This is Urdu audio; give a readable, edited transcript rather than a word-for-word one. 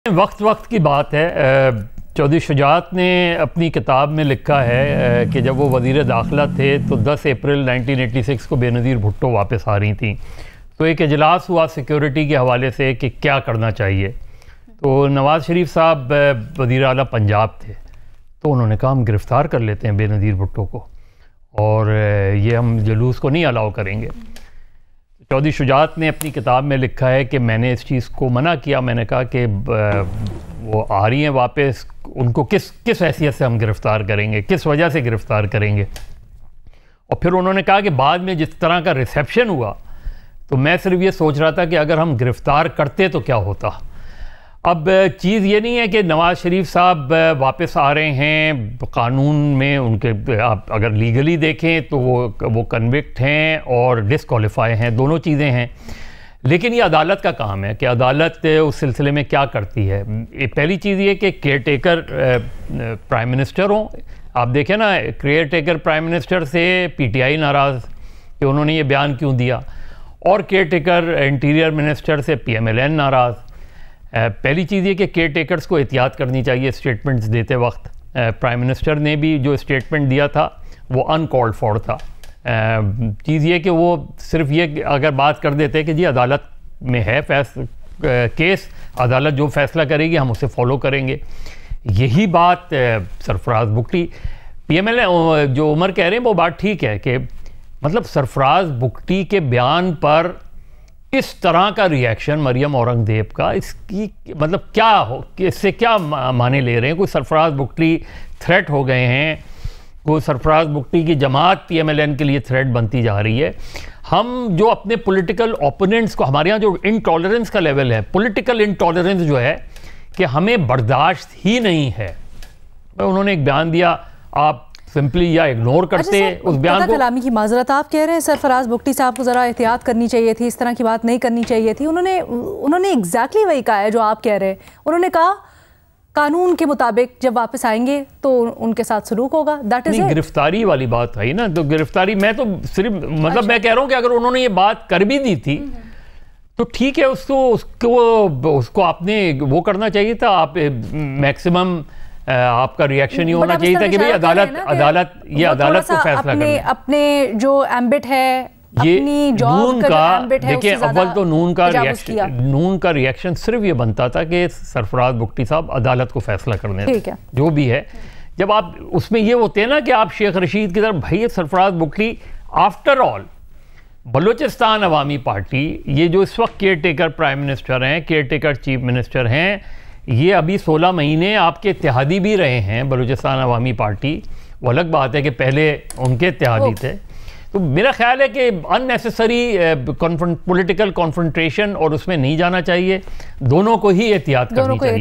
وقت وقت کی بات ہے۔ چودھری شجاعت نے اپنی کتاب میں لکھا ہے کہ جب وہ وزیر داخلہ تھے تو 10 اپریل 1986 کو بے نظیر بھٹو واپس آ رہی تھیں، تو ایک اجلاس ہوا سیکیورٹی کے حوالے سے کہ کیا کرنا چاہیے۔ تو نواز شریف صاحب وزیر اعلیٰ پنجاب تھے، تو انہوں نے کہا ہم گرفتار کر لیتے ہیں بے نظیر بھٹو کو، اور یہ ہم جلوس کو نہیں الاؤ کریں گے۔ چودھری شجاعت نے اپنی کتاب میں لکھا ہے کہ میں نے اس چیز کو منع کیا، میں نے کہا کہ وہ آ رہی ہیں واپس، ان کو کس حیثیت سے ہم گرفتار کریں گے، کس وجہ سے گرفتار کریں گے۔ اور پھر انہوں نے کہا کہ بعد میں جس طرح کا ریسیپشن ہوا تو میں صرف یہ سوچ رہا تھا کہ اگر ہم گرفتار کرتے تو کیا ہوتا۔ اب چیز یہ نہیں ہے کہ نواز شریف صاحب واپس آ رہے ہیں، قانون میں ان کے آپ اگر لیگلی دیکھیں تو وہ کنوکٹ ہیں اور ڈسکوالیفائی ہیں، دونوں چیزیں ہیں، لیکن یہ عدالت کا کام ہے کہ عدالت اس سلسلے میں کیا کرتی ہے۔ پہلی چیز یہ کہ کیئر ٹیکر پرائم منسٹر ہوں، آپ دیکھیں نا، کیئر ٹیکر پرائم منسٹر سے پی ٹی آئی ناراض کہ انہوں نے یہ بیان کیوں دیا، اور کیئر ٹیکر انٹیریئر منسٹر سے پی ایم ایل این ناراض۔ پہلی چیز یہ کہ کیئر ٹیکرز کو احتیاط کرنی چاہیے اسٹیٹمنٹس دیتے وقت۔ پرائم منسٹر نے بھی جو اسٹیٹمنٹ دیا تھا وہ ان کالڈ فار تھا۔ چیز یہ کہ وہ صرف یہ اگر بات کر دیتے کہ جی عدالت میں ہے کیس، عدالت جو فیصلہ کرے گی ہم اسے فالو کریں گے، یہی بات Sarfraz Bugti P M L A جو عمر کہہ رہے ہیں وہ بات ٹھیک ہے کہ مطلب سرفراز بگٹی کے بیان پر اس طرح کا ریاکشن مریم اورنگزیب کا، اس کی مطلب کیا ہو، اس سے کیا معنی لے رہے ہیں؟ کوئی سرفراز بگٹی تھریٹ ہو گئے ہیں، کوئی سرفراز بگٹی کی جماعت پی ایم ایل این کے لیے تھریٹ بنتی جا رہی ہے۔ ہم جو اپنے پولیٹیکل اوپوننٹس کو، ہمارے یہاں جو انٹالرنس کا لیول ہے، پولیٹیکل انٹالرنس جو ہے کہ ہمیں برداشت ہی نہیں ہے۔ انہوں نے ایک بیان دیا، آپ سمپلی یا اگنور کرتے اس بیان کو۔ کلامی کی معذرت، آپ کہہ رہے ہیں سرفراز بگٹی صاحب کو ذرا احتیاط کرنی چاہیے تھی، اس طرح کی بات نہیں کرنی چاہیے تھی۔ انہوں نے ایگزیکٹلی وہی کہا ہے جو آپ کہہ رہے ہیں۔ انہوں نے کہا قانون کے مطابق جب واپس آئیں گے تو ان کے ساتھ سلوک ہوگا، دیٹ از اٹ۔ گرفتاری والی بات ہے نا، تو گرفتاری میں تو صرف مطلب میں کہہ رہا ہوں کہ اگر انہوں نے یہ بات کر بھی دی تھی تو ٹھیک ہے، اس کو آپ نے وہ کرنا چاہیے تھا، آپ میکسیمم آپ کا ریاکشن یہ ہونا چاہیے تھا کہ بھئی عدالت کو فیصلہ کرنا۔ اپنے جو ایمبٹ ہے، یہ نون کا، دیکھیں اول تو نون کا ریاکشن صرف یہ بنتا تھا کہ سرفراز بگٹی صاحب عدالت کو فیصلہ کرنے دیں، جو بھی ہے۔ جب آپ اس میں یہ ہوتے ہیں نا کہ آپ شیخ رشید کی طرف، بھائی سرفراز بگٹی آفٹر آل بلوچستان عوامی پارٹی، یہ جو اس وقت کیئر ٹیکر پرائم منسٹر ہیں، کیئر ٹیکر چیف منسٹر ہیں، یہ ابھی 16 مہینے آپ کے اتحادی بھی رہے ہیں بلوچستان عوامی پارٹی۔ وہ الگ بات ہے کہ پہلے ان کے اتحادی تھے۔ تو میرا خیال ہے کہ ان نیسیسری پولیٹیکل کانفرنٹریشن اور اس میں نہیں جانا چاہیے، دونوں کو ہی احتیاط کرنی چاہیے۔